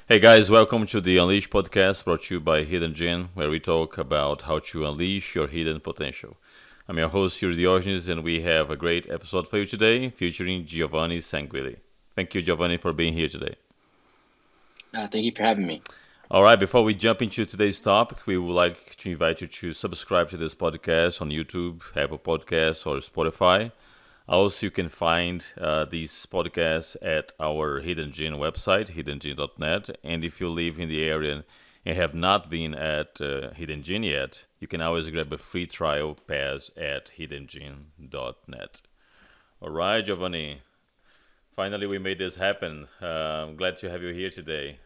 Hey guys, welcome to the Unleash podcast brought to you by Hidden Gene, where we talk about how to unleash your hidden potential. I'm your host, Yuri Diogenes, and we have a great episode for you today featuring Giovanni Sanguily. Thank you, Giovanni, for being here today. Thank you for having me. All right, before we jump into today's topic, we would like to invite you to subscribe to this podcast on YouTube, Apple Podcasts, or Spotify. Also, you can find these podcasts at our Hidden Gene website, hiddengene.net. And if you live in the area and have not been at Hidden Gene yet, you can always grab a free trial pass at hiddengene.net. All right, Giovanni. Finally, we made this happen. I'm glad to have you here today.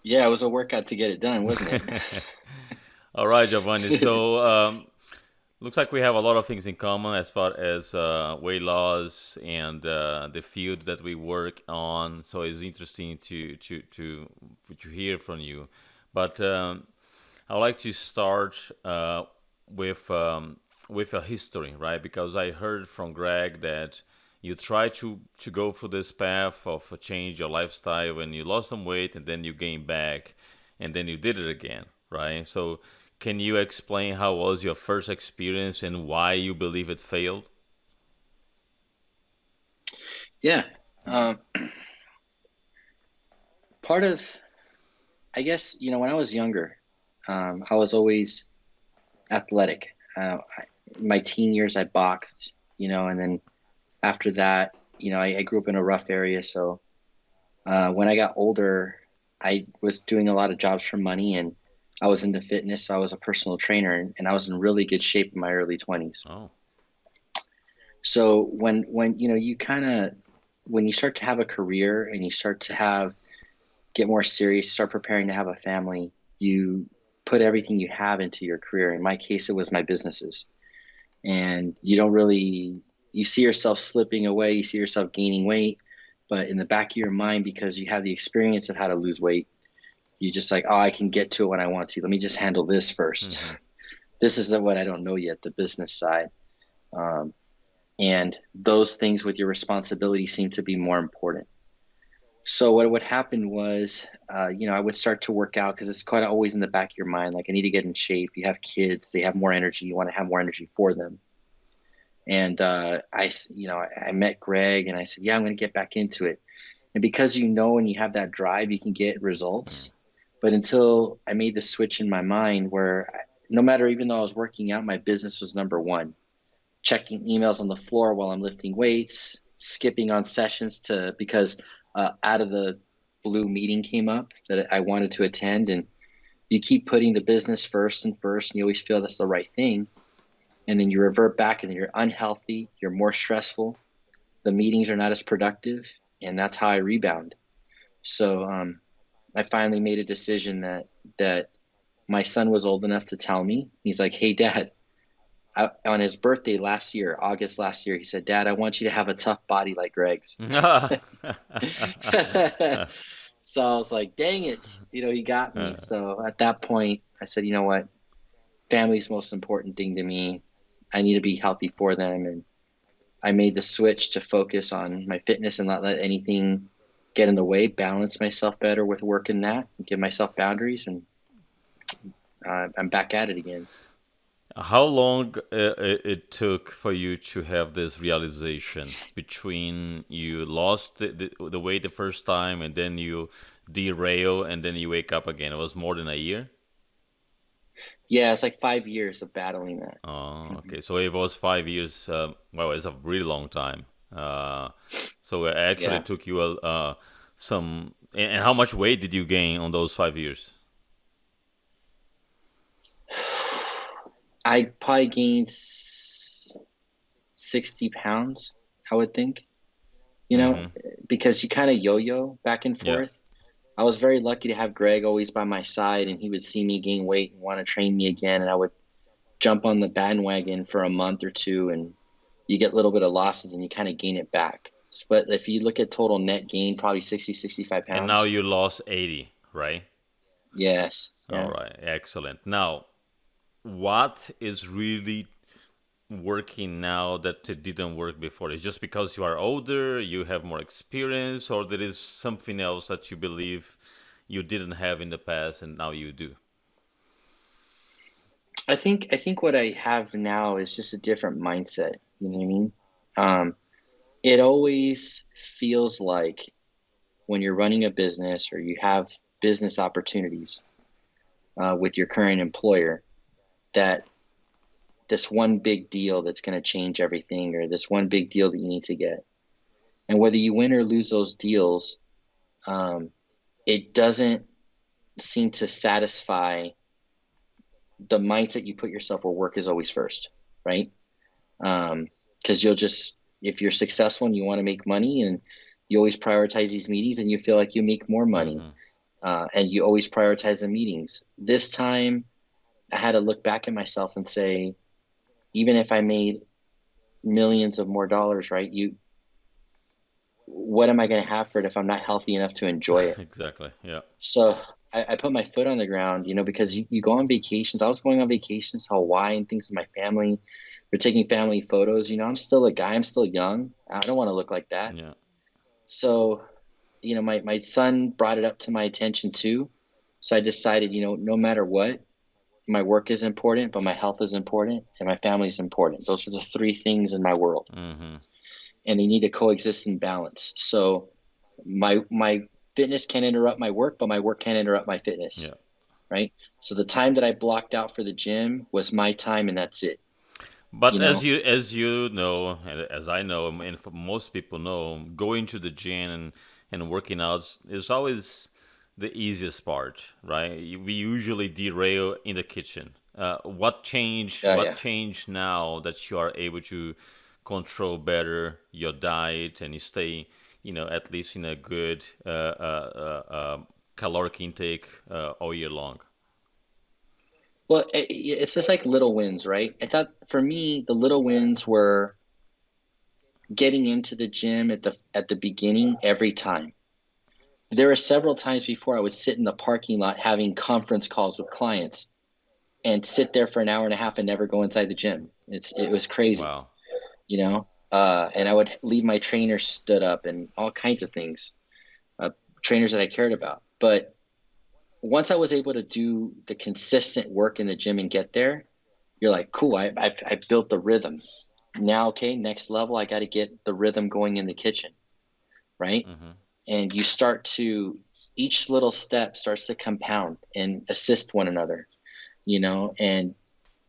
Yeah, it was a workout to get it done, wasn't it? All right, Giovanni. So, looks like we have a lot of things in common as far as weight loss and the field that we work on. So it's interesting to hear from you. But I would like to start with with a history, right? Because I heard from Greg that you try to go through this path of a change your lifestyle and you lost some weight and then you gained back and then you did it again, right? So can you explain how was your first experience and why you believe it failed? Yeah. Um, Part of, I guess, when I was younger, I was always athletic. My teen years, I boxed, and then after that, I grew up in a rough area. So when I got older, I was doing a lot of jobs for money and I was into fitness. So I was a personal trainer and I was in really good shape in my early 20s. Oh. So when you kind of when you start to have a career and you start to have get more serious, start preparing to have a family, you put everything you have into your career. In my case, it was my businesses. And you don't really you see yourself slipping away, you see yourself gaining weight, but in the back of your mind, because you have the experience of how to lose weight, you just like, oh, I can get to it when I want to. Let me just handle this first. Hmm. This is what I don't know yet, the business side. Um, and those things with your responsibility seem to be more important. So what would happen was, I would start to work out because it's kind of always in the back of your mind. Like I need to get in shape. You have kids; they have more energy. You want to have more energy for them. And I met Greg, and I said, "Yeah, I'm going to get back into it." And because and you have that drive, you can get results. But until I made the switch in my mind, where no matter, even though I was working out, my business was number one. Checking emails on the floor while I'm lifting weights, skipping on sessions to because out of the blue meeting came up that I wanted to attend, and you keep putting the business first and first, and you always feel that's the right thing, and then you revert back, and then you're unhealthy, you're more stressful, the meetings are not as productive, and that's how I rebound. So I finally made a decision that my son was old enough to tell me. He's like, "Hey, Dad." On his birthday last year, August last year, he said, "Dad, I want you to have a tough body like Greg's." So I was like, dang it, he got me. So at that point, I said, you know what? Family's the most important thing to me. I need to be healthy for them. And I made the switch to focus on my fitness and not let anything get in the way, balance myself better with work and that, and give myself boundaries. And I'm back at it again. How long it took for you to have this realization between you lost the weight the first time and then you derail and then you wake up again? It was more than a year? Yeah, it's like 5 years of battling that. Oh, Mhm. okay. So it was 5 years. Well, it's a really long time. So it actually Yeah. took you some. And how much weight did you gain on those 5 years? I probably gained 60 pounds, I would think, you know, Mm-hmm. because you kind of yo-yo back and Yeah. forth. I was very lucky to have Greg always by my side, and he would see me gain weight and want to train me again. And I would jump on the bandwagon for a month or two, and you get a little bit of losses and you kind of gain it back. But if you look at total net gain, probably 60, 65 And now pounds. you lost 80, right? Yes. All Yeah. right. Excellent. Now, what is really working now that it didn't work before? It's just because you are older, you have more experience, or there is something else that you believe you didn't have in the past and now you do? I think what I have now is just a different mindset. You know what I mean? Um, it always feels like when you're running a business or you have business opportunities with your current employer, that this one big deal that's going to change everything, or this one big deal that you need to get. And whether you win or lose those deals, um, it doesn't seem to satisfy the mindset you put yourself where work is always first, right? Because you'll just, if you're successful and you want to make money and you always prioritize these meetings and you feel like you make more money, Hmm. and you always prioritize the meetings. This time, I had to look back at myself and say, even if I made millions of more dollars, right? What am I going to have for it if I'm not healthy enough to enjoy it? Exactly. Yeah. So I put my foot on the ground, because you go on vacations. I was going on vacations to Hawaii and things with my family. We're taking family photos. I'm still a guy. I'm still young. I don't want to look like that. Yeah. So, my son brought it up to my attention too. So I decided, no matter what, my work is important, but my health is important and my family is important. Those are the three things in my world, Hmm. and they need to coexist in balance. So my fitness can interrupt my work, but my work can't interrupt my fitness, Yeah. right? So the time that I blocked out for the gym was my time, and that's it. But You know, as you know, and as I know, and for most people know, going to the gym and working out is always the easiest part, right? We usually derail in the kitchen. What changed? yeah, What yeah. changed now that you are able to control better your diet and you stay, at least in a good caloric intake all year long? Well, it's just like little wins, right? I thought for me, the little wins were getting into the gym at the beginning every time. There were several times before I would sit in the parking lot having conference calls with clients and sit there for an hour and a half and never go inside the gym. It was crazy, Wow. and I would leave my trainer stood up and all kinds of things, uh, trainers that I cared about. But once I was able to do the consistent work in the gym and get there, you're like, cool, I built the rhythm. Now, okay, next level, I got to get the rhythm going in the kitchen, right? Hmm. And you start to, each little step starts to compound and assist one another, and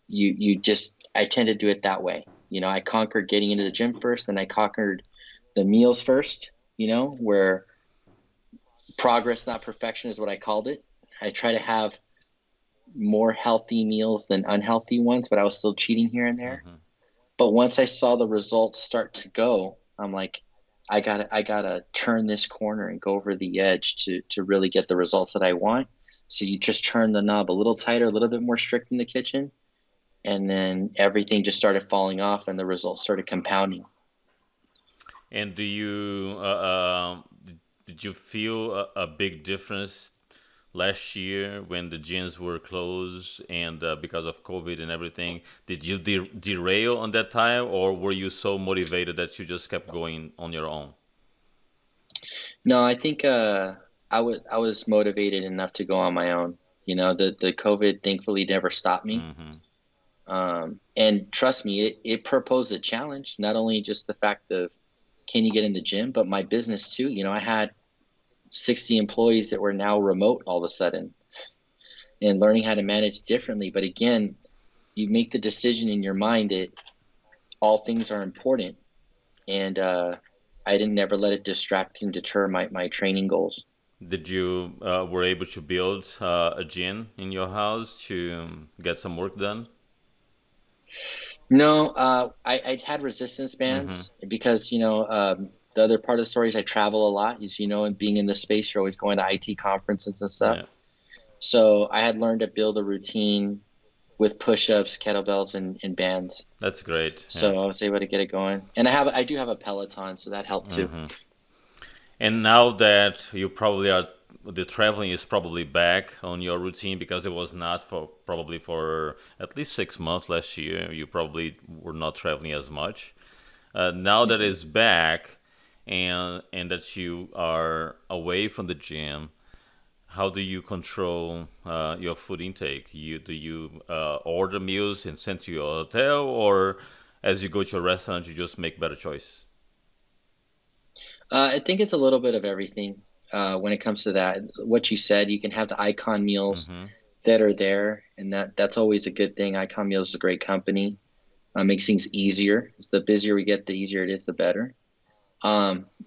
you just, I tend to do it that way. I conquered getting into the gym first, then I conquered the meals first, where progress, not perfection, is what I called it. I try to have more healthy meals than unhealthy ones, but I was still cheating here and there. Hmm. But once I saw the results start to go, I'm like, I gotta turn this corner and go over the edge to really get the results that I want. So you just turn the knob a little tighter, a little bit more strict in the kitchen, and then everything just started falling off, and the results started compounding. And did you feel a big difference last year when the gyms were closed and because of COVID and everything? Did you derail on that time, or were you so motivated that you just kept going on your own? No, I think I was motivated enough to go on my own. The COVID thankfully never stopped me. Hmm. And trust me, it proposed a challenge, not only just the fact of can you get in the gym, but my business too. I had 60 employees that were now remote all of a sudden, and learning how to manage differently. But again, you make the decision in your mind that all things are important. And I didn't never let it distract and deter my training goals. Did you were able to build a gym in your house to get some work done? No, I had resistance Hmm. bands because, the other part of the story is I travel a lot. As you know, and being in this space, you're always going to IT conferences and stuff. Yeah, So I had learned to build a routine with push-ups, kettlebells, and bands. that's great. Yeah. So I was able to get it going. And I do have a Peloton, so that helped too. Hmm. And now that you probably are the traveling is probably back on your routine because it was not for probably for at least 6 months last year. You probably were not traveling as much. Now that Mhm. it's back, and that you are away from the gym, how do you control your food intake? Do you order meals and send to your hotel, or as you go to a restaurant, you just make better choice? I think it's a little bit of everything when it comes to that. What you said, you can have the icon meals Mm-hmm. that are there, and that's always a good thing. Icon meals is a great company. Makes things easier. The busier we get, the easier it is, the better.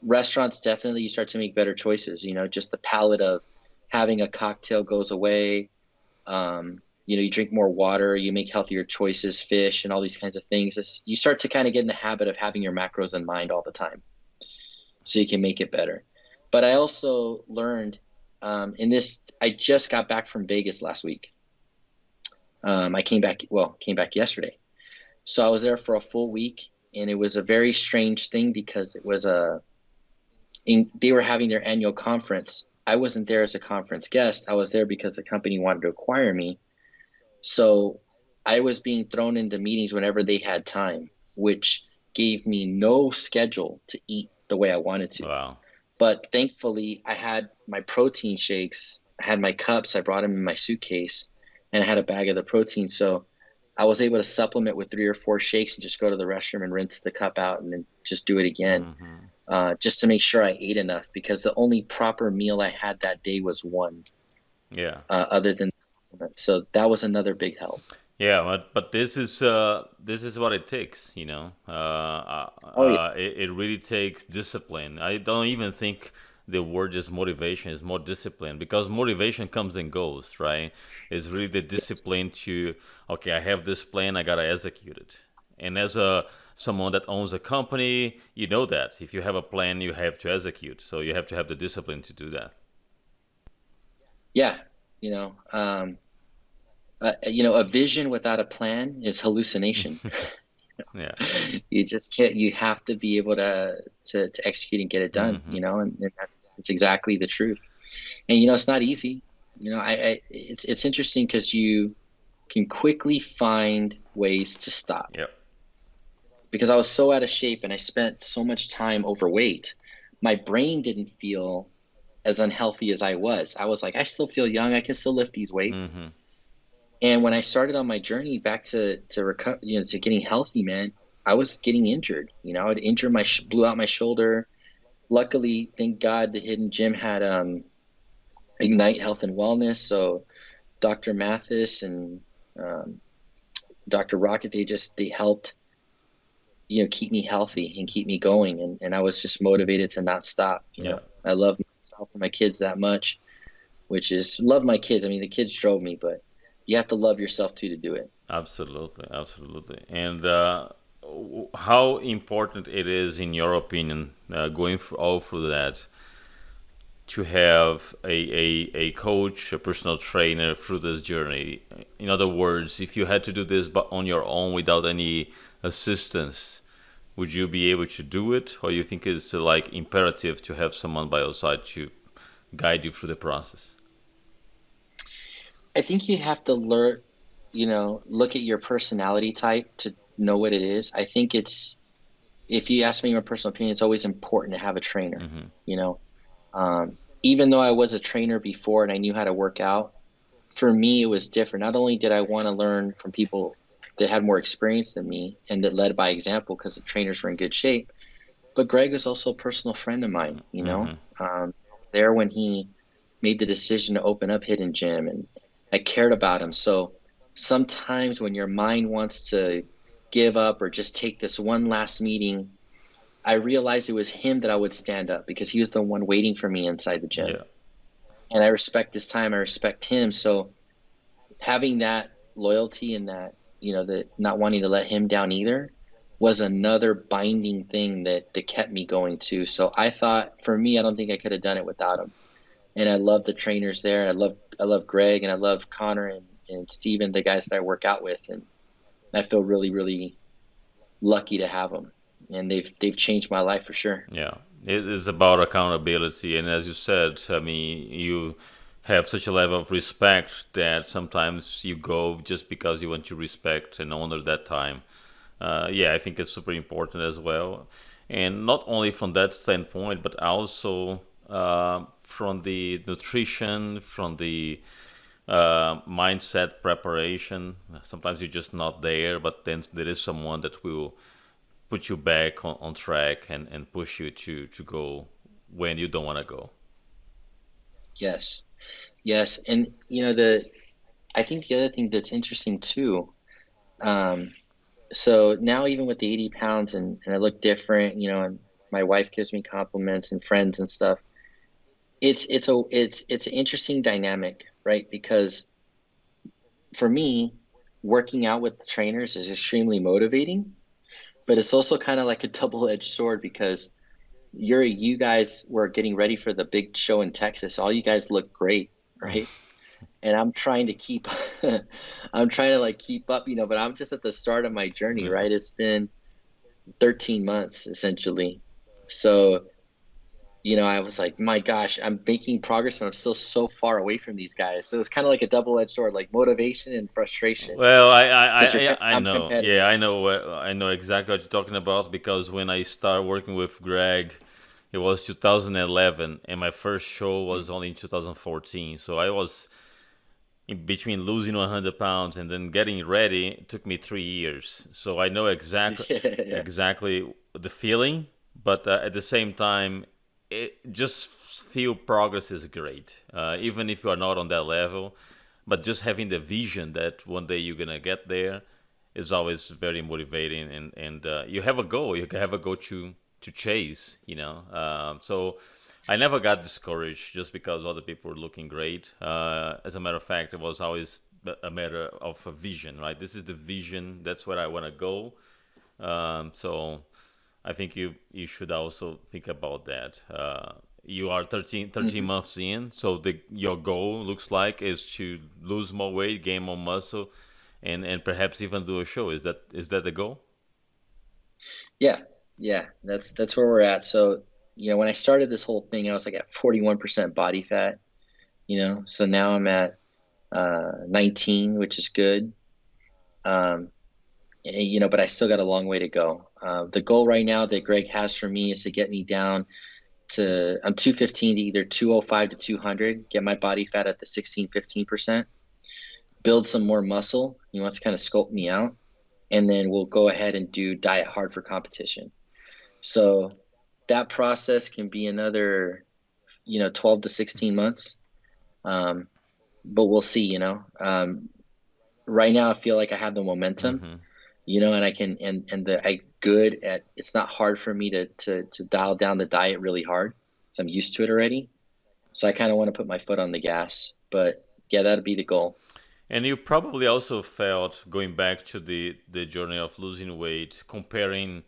Restaurants definitely you start to make better choices. Just the palette of having a cocktail goes away. You drink more water, you make healthier choices, fish, and all these kinds of things. You start to kind of get in the habit of having your macros in mind all the time, so you can make it better. But I also learned in this. I just got back from Vegas last week. I came back yesterday. So I was there for a full week, and it was a very strange thing because they were having their annual conference. I wasn't there as a conference guest. I was there because the company wanted to acquire me. So I was being thrown into meetings whenever they had time, which gave me no schedule to eat the way I wanted to. Wow. But thankfully, I had my protein shakes, I had my cups, I brought them in my suitcase, and I had a bag of the protein. So I was able to supplement with 3 or 4 shakes and just go to the restroom and rinse the cup out and then just do it again, Mm-hmm. just to make sure I ate enough because the only proper meal I had that day was one, Yeah. other than the supplement. So that was another big help. Yeah, but this is what it takes, you know. Oh, yeah. It really takes discipline. I don't even think the word is motivation is more discipline because motivation comes and goes, right? It's really the Yes. discipline to okay, I have this plan, I gotta execute it. And as a someone that owns a company, you know that if you have a plan, you have to execute. So you have to have the discipline to do that. Yeah. You know, a vision without a plan is hallucination. Yeah. You just can't. You have to be able to execute and get it done. Hmm. And that's exactly the truth. And it's not easy. It's interesting because you can quickly find ways to stop. Yep. Because I was so out of shape and I spent so much time overweight, my brain didn't feel as unhealthy as I was. I was like, I still feel young. I can still lift these weights. Hmm. And when I started on my journey back to recover, to getting healthy, man, I was getting injured. I'd injure blew out my shoulder. Luckily, thank God, the hidden gym had Ignite Health and Wellness. So Dr. Mathis and um, Dr. Rocket, they helped keep me healthy and keep me going, and I was just motivated to not stop. Yeah. I love myself and my kids that much, which is love my kids. I mean, the kids drove me, but you have to love yourself too to do it. Absolutely, absolutely. And how important it is, in your opinion, going all through that, to have a coach, a personal trainer through this journey? In other words, if you had to do this but on your own without any assistance, would you be able to do it, or you think it's like imperative to have someone by your side to guide you through the process? I think you have to look at your personality type to know what it is. I think if you ask me my personal opinion, it's always important to have a trainer. Hmm. You know, Even though I was a trainer before and I knew how to work out, for me it was different. Not only did I want to learn from people that had more experience than me and that led by example because the trainers were in good shape, but Greg was also a personal friend of mine. Hmm. I was there when he made the decision to open up Hidden Gym, and I cared about him. So sometimes when your mind wants to give up or just take this one last meeting, I realized it was him that I would stand up because he was the one waiting for me inside the gym. Yeah. And I respect his time. I respect him. So having that loyalty and that not wanting to let him down either was another binding thing that kept me going too. So I thought for me, I don't think I could have done it without him. And I love the trainers there. I love Greg and I love Connor and Steven, the guys that I work out with. And I feel really, really lucky to have them. And they've changed my life for sure. Yeah. It is about accountability, and as you said, I mean, you have such a level of respect that sometimes you go just because you want to respect and honor that time. Yeah, I think it's super important as well, and not only from that standpoint, but also from the nutrition, from the mindset preparation. Sometimes you're just not there, but then there is someone that will put you back on track and push you to go when you don't want to go. Yes. Yes. And the I think the other thing that's interesting too, um, so now even with the 80 pounds and I look different, and my wife gives me compliments and friends and stuff. It's an interesting dynamic, right? Because for me, working out with the trainers is extremely motivating, but it's also kind of like a double-edged sword because you guys were getting ready for the big show in Texas. All you guys look great, right? And I'm trying to keep I'm trying to like keep up, but I'm just at the start of my journey, Yeah. right? It's been 13 months essentially. So, I was like, my gosh, I'm making progress, but I'm still so far away from these guys. So it's kind of like a double-edged sword, like motivation and frustration, Well, because I I'm know. Yeah, competitive. I know exactly what you're talking about because when I started working with Greg, it was 2011, and my first show was only in 2014. So I was in between losing 100 pounds and then getting ready. It took me 3 years. So I know Yeah. exactly the feeling, but at the same time, it just feel progress is great, even if you are not on that level. But just having the vision that one day you're gonna get there is always very motivating, and you have a goal. You have a goal to chase. So I never got discouraged just because other people were looking great. As a matter of fact, it was always a matter of a vision, right? This is the vision. That's where I want to go. So I think you should also think about that. You are 13 Mhm. months in, so your goal looks like is to lose more weight, gain more muscle, and perhaps even do a show. Is that the goal? Yeah. Yeah. That's where we're at. So, when I started this whole thing, I was like at 41% body fat, so now I'm at 19, which is good. Um, but I still got a long way to go. The goal right now that Greg has for me is to get me down to I'm 215 to either 205 to 200, get my body fat at the 16-15%, build some more muscle. He wants to kind of sculpt me out, and then we'll go ahead and do diet hard for competition. So that process can be another, 12 to 16 months. Um, but we'll see, right now I feel like I have the momentum, Mm-hmm. and I can and the I good at it's not hard for me to dial down the diet really hard because I'm used to it already. So I kind of want to put my foot on the gas. But yeah, that'd be the goal. And you probably also felt going back to the journey of losing weight, comparing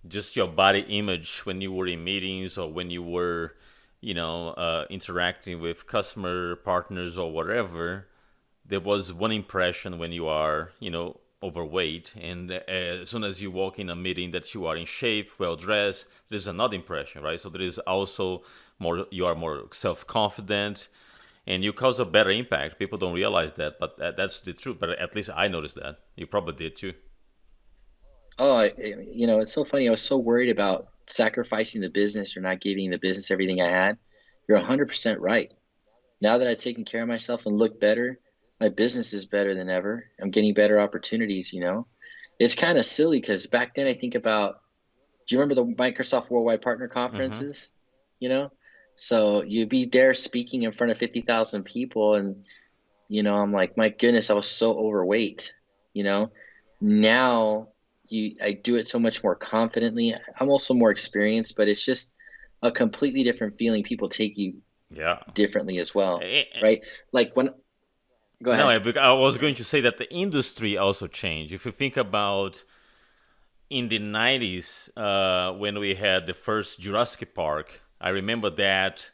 just your body image when you were in meetings or when you were, interacting with customer partners or whatever. There was one impression when you are, overweight, and as soon as you walk in a meeting that you are in shape, well dressed, there's another impression, right? So there is also more. You are more self confident, and you cause a better impact. People don't realize that, but that's the truth. But at least I noticed that. You probably did too. Oh, it's so funny. I was so worried about sacrificing the business or not giving the business everything I had. You're 100% right. Now that I've taken care of myself and look better, my business is better than ever. I'm getting better opportunities. It's kind of silly because back then I think about, do you remember the Microsoft Worldwide Partner Mm-hmm. Conferences? You know, so you'd be there speaking in front of 50,000 people, and I'm like, my goodness, I was so overweight. You know, now I do it so much more confidently. I'm also more experienced, but it's just a completely different feeling. People take you Yeah. differently as well, Eh, eh, right? Like when, go No, ahead. I was going to say that the industry also changed. If you think about in the 90s, when we had the first Jurassic Park, I remember that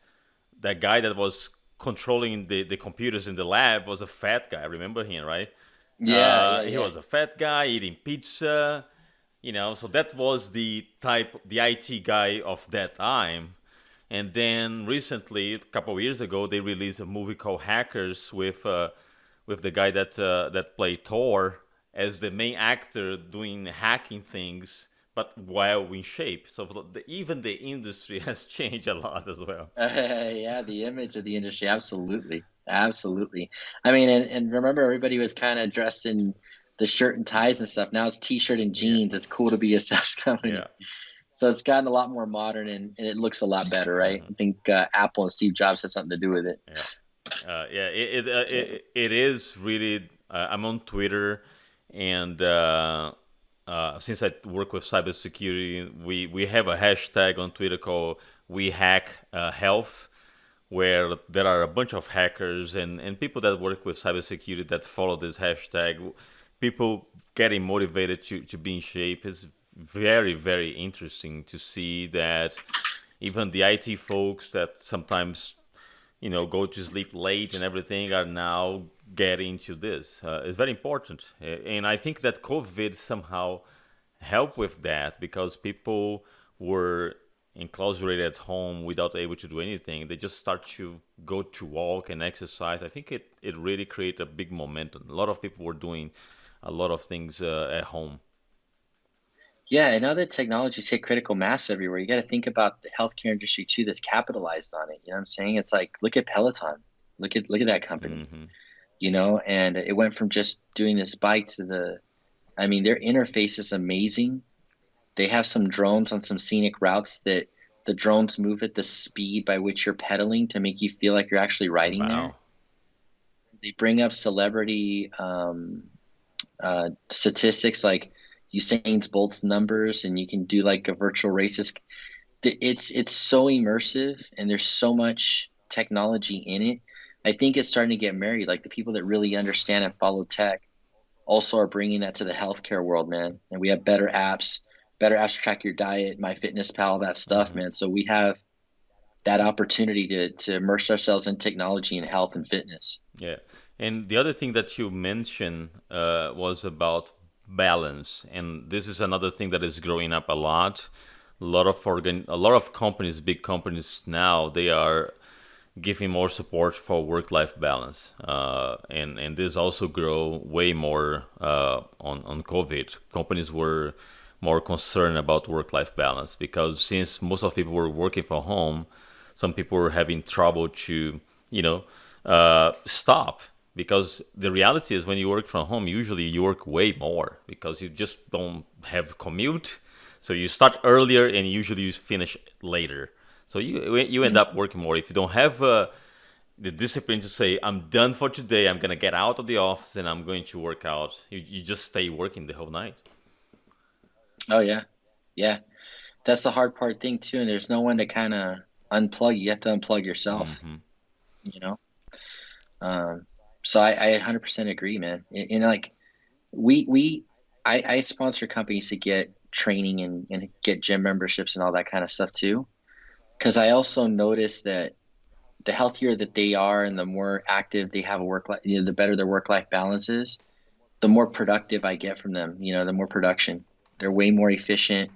guy that was controlling the computers in the lab was a fat guy. Remember him, right? Yeah, yeah, He yeah. was a fat guy eating pizza, So that was the IT guy of that time. And then recently, a couple of years ago, they released a movie called Hackers with the guy that played Thor as the main actor doing hacking things, but while in shape. So even the industry has changed a lot as well. Yeah, the image of the industry, absolutely, absolutely. I mean, and remember, everybody was kind of dressed in the shirt and ties and stuff. Now it's t-shirt and Yeah, jeans. It's cool to be a SaaS yeah, company. So it's gotten a lot more modern and it looks a lot better, right? hmm I think Apple and Steve Jobs had something to do with it. yeah. Yeah, Yeah. it is really. I'm on Twitter, and since I work with cybersecurity, we have a hashtag on Twitter called We Hack Health, where there are a bunch of hackers and people that work with cybersecurity that follow this hashtag. People getting motivated to be in shape is very, very interesting to see that even the IT folks that sometimes go to sleep late and everything are now getting to this. It's very important. And I think that COVID somehow helped with that because people were enclosurated at home without able to do anything. They just start to go to walk and exercise. I think it really created a big momentum. A lot of people were doing a lot of things at home. Yeah, and now that technology's hit critical mass everywhere, you got to think about the healthcare industry too that's capitalized on it. You know what I'm saying? It's like look at Peloton. Look at that company, Hmm and it went from just doing this bike to I mean, their interface is amazing. They have some drones on some scenic routes that the drones move at the speed by which you're pedaling to make you feel like you're actually riding there. Wow. They bring up celebrity statistics like Usain Bolt's numbers, and you can do like a virtual races. It's so immersive, and there's so much technology in it. I think it's starting to get married. Like the people that really understand and follow tech also are bringing that to the healthcare world, man. And we have better apps to track your diet, MyFitnessPal, that stuff, hmm man. So we have that opportunity to immerse ourselves in technology and health and fitness. Yeah, and the other thing that you mentioned was about balance, and this is another thing that is growing up a lot. A lot of companies, big companies now, they are giving more support for work-life balance, and this also grow way more on COVID. Companies were more concerned about work-life balance because since most of people were working from home, some people were having trouble to you know stop because the reality is when you work from home usually you work way more because you just don't have commute, so you start earlier and usually you finish later, so you end up Mhm. working more if you don't have the discipline to say I'm done for today, I'm gonna get out of the office and I'm going to work out. You just stay working the whole night. Oh yeah, yeah. That's the hard part thing too. And there's no one to kind of unplug. You have to unplug yourself. Hmm You know. Um, so I 100% agree, man. And like we I sponsor companies to get training and get gym memberships and all that kind of stuff too. Because I also notice that the healthier that they are and the more active they have a work life, the better their work life balance is, the more productive I get from them. The more production. They're way more efficient.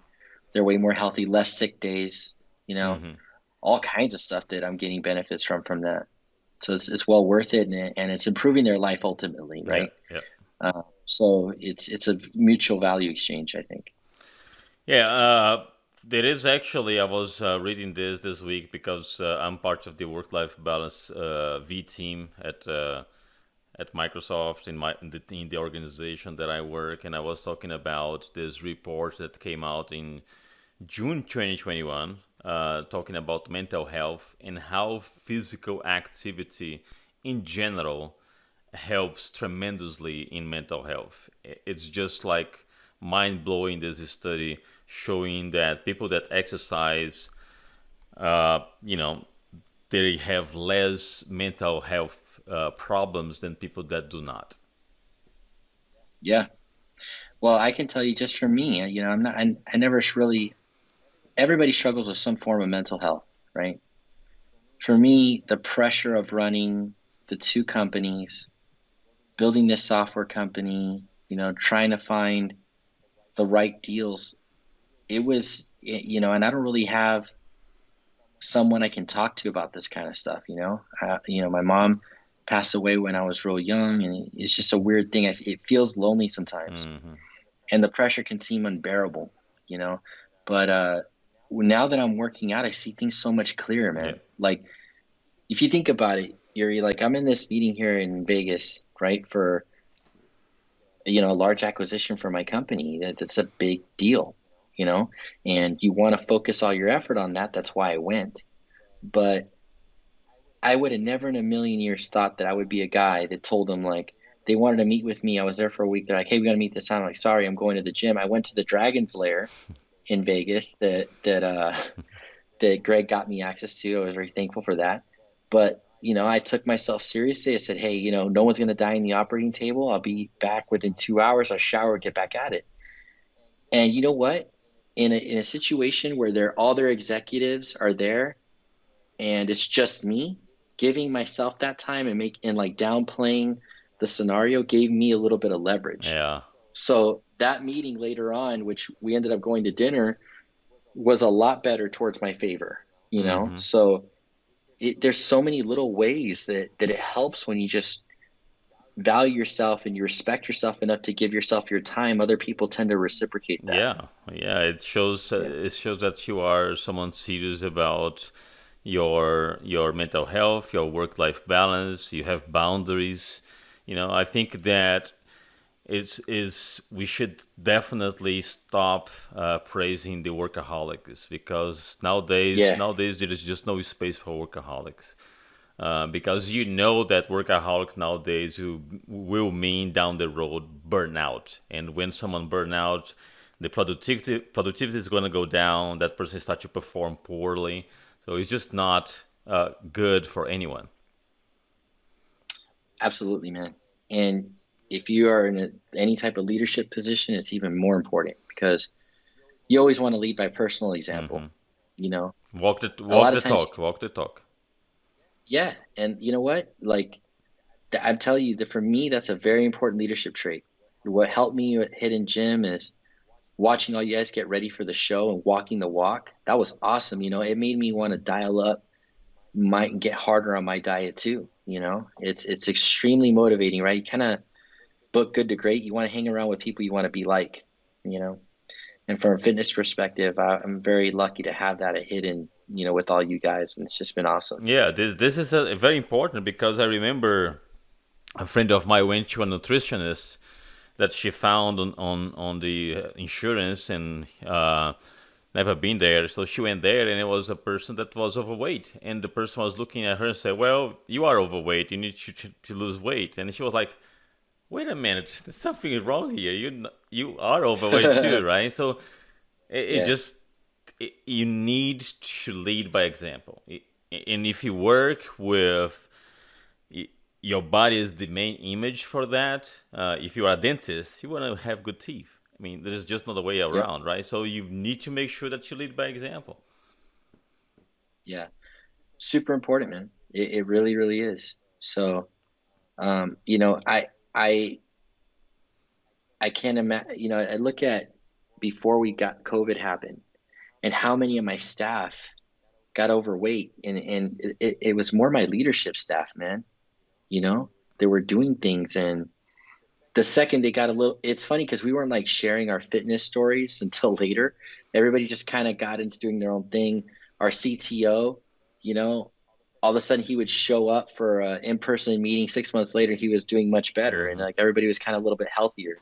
They're way more healthy, less sick days. You know, hmm all kinds of stuff that I'm getting benefits from that. So it's well worth it, and it's improving their life ultimately, yeah right? yeah So it's a mutual value exchange, I think. Yeah, there is actually. I was reading this week because I'm part of the work-life balance V team at Microsoft in the organization that I work, and I was talking about this report that came out in June 2021, talking about mental health and how physical activity in general helps tremendously in mental health. It's just like mind blowing. This study showing that people that exercise, uh, you know, they have less mental health problems than people that do not. Yeah. Well, I can tell you just for me, I'm not, I never really, everybody struggles with some form of mental health, right? For me, the pressure of running the two companies, building this software company, trying to find the right deals. And I don't really have someone I can talk to about this kind of stuff. My mom passed away when I was real young, and it's just a weird thing. It feels lonely sometimes, Hmm. and the pressure can seem unbearable. You know, but now that I'm working out, I see things so much clearer, Yeah. man. Like if you think about it, you're like, I'm in this meeting here in Vegas, right? For a large acquisition for my company. That's a big deal, you know, and you want to focus all your effort on that. That's why I went. But I would have never in a million years thought that I would be a guy that told them like they wanted to meet with me. I was there for a week. They're like, "Hey, we got to meet this time." I'm like, "Sorry, I'm going to the gym." I went to the Dragon's Lair in Vegas that Greg got me access to. I was very thankful for that. But I took myself seriously. I said, "Hey, no one's going to die in the operating table. I'll be back within 2 hours. I'll shower, get back at it." And you know what? In a situation where all their executives are there and it's just me, giving myself that time and like downplaying the scenario gave me a little bit of leverage. Yeah. So that meeting later on, which we ended up going to dinner, was a lot better towards my favor, Hmm. So there's so many little ways that it helps when you just value yourself and you respect yourself enough to give yourself your time. Other people tend to reciprocate that. Yeah. Yeah. Yeah. It shows that you are someone serious about your mental health, your work life balance. You have boundaries. I think that is we should definitely stop praising the workaholics, because Yeah. nowadays there is just no space for workaholics. Because that workaholics nowadays will mean down the road burnout, and when someone burn out, the productivity is going to go down. That person starts to perform poorly, so it's just not good for anyone. Absolutely, man. And if you are in any type of leadership position, it's even more important because you always want to lead by personal example. Hmm. You know, a Walk lot the of times, talk, walk the talk. yeah. And you know what? Like, I'm telling you that for me, that's a very important leadership trait. What helped me at Hidden Gym is watching all you guys get ready for the show and walking the walk. That was awesome. It made me want to dial up might get harder on my diet too. It's extremely motivating, right? You kind of book good to great. You want to hang around with people you want to be like, you know. And from a fitness perspective, I'm very lucky to have that at Hidden, with all you guys, and it's just been awesome. Yeah, this is very important, because I remember a friend of mine went to a nutritionist that she found on the insurance, and never been there. So she went there, and it was a person that was overweight, and the person was looking at her and said, "Well, you are overweight. You need to lose weight." And she was like, "Wait a minute, there's something wrong here. You are overweight too, right?" So it Yeah, just you need to lead by example. And if you work with your body is the main image for that. If you are a dentist, you want to have good teeth. I mean, there's just not a way yep, around, right? So you need to make sure that you lead by example. yeah, super important, man. It really, really is. So, I I can't imagine. I look at before we got COVID happen, and how many of my staff got overweight, and it was more my leadership staff, man. They were doing things, and the second they got a little, it's funny because we weren't like sharing our fitness stories until later. Everybody just kind of got into doing their own thing. Our CTO, you know all of a sudden he would show up for an in-person meeting. 6 months later he was doing much better, and Hmm. like everybody was kind of a little bit healthier.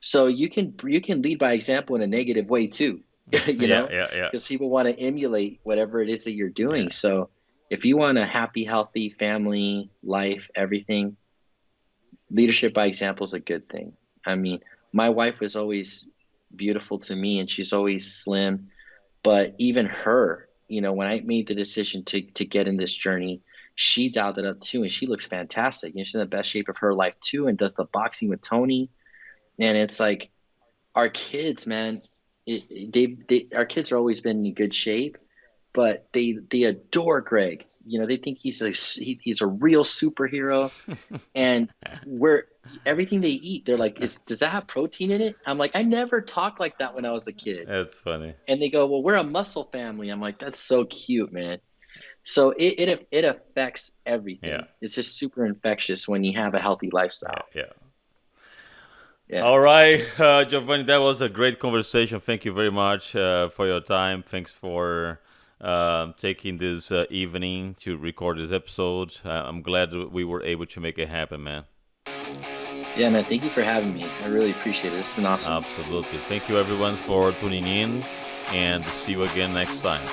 So you can lead by example in a negative way too, Yeah, yeah, yeah, because people want to emulate whatever it is that you're yeah. doing. So if you want a happy, healthy family life, everything, leadership by example is a good thing. I mean, my wife was always beautiful to me, and she's always slim. But even her, when I made the decision to get in this journey, she dialed it up too, and she looks fantastic. She's in the best shape of her life too, and does the boxing with Tony. And it's like our kids, man, our kids are always been in good shape, but they adore Greg. they think he's a real superhero, and where everything they eat, they're like, does that have protein in it? I'm like, I never talked like that when I was a kid. That's funny. And they go, well, we're a muscle family. I'm like, that's so cute, man. So it affects Yeah, everything. It's just super infectious when you have a healthy yeah, lifestyle. yeah. Yeah. All right, Giovanni, that was a great conversation. Thank you very much for your time. Thanks for taking this evening to record this episode. I'm glad that we were able to make it happen, man. Yeah, man. Thank you for having me. I really appreciate it. It's been awesome. Absolutely. Thank you, everyone, for tuning in, and see you again next time.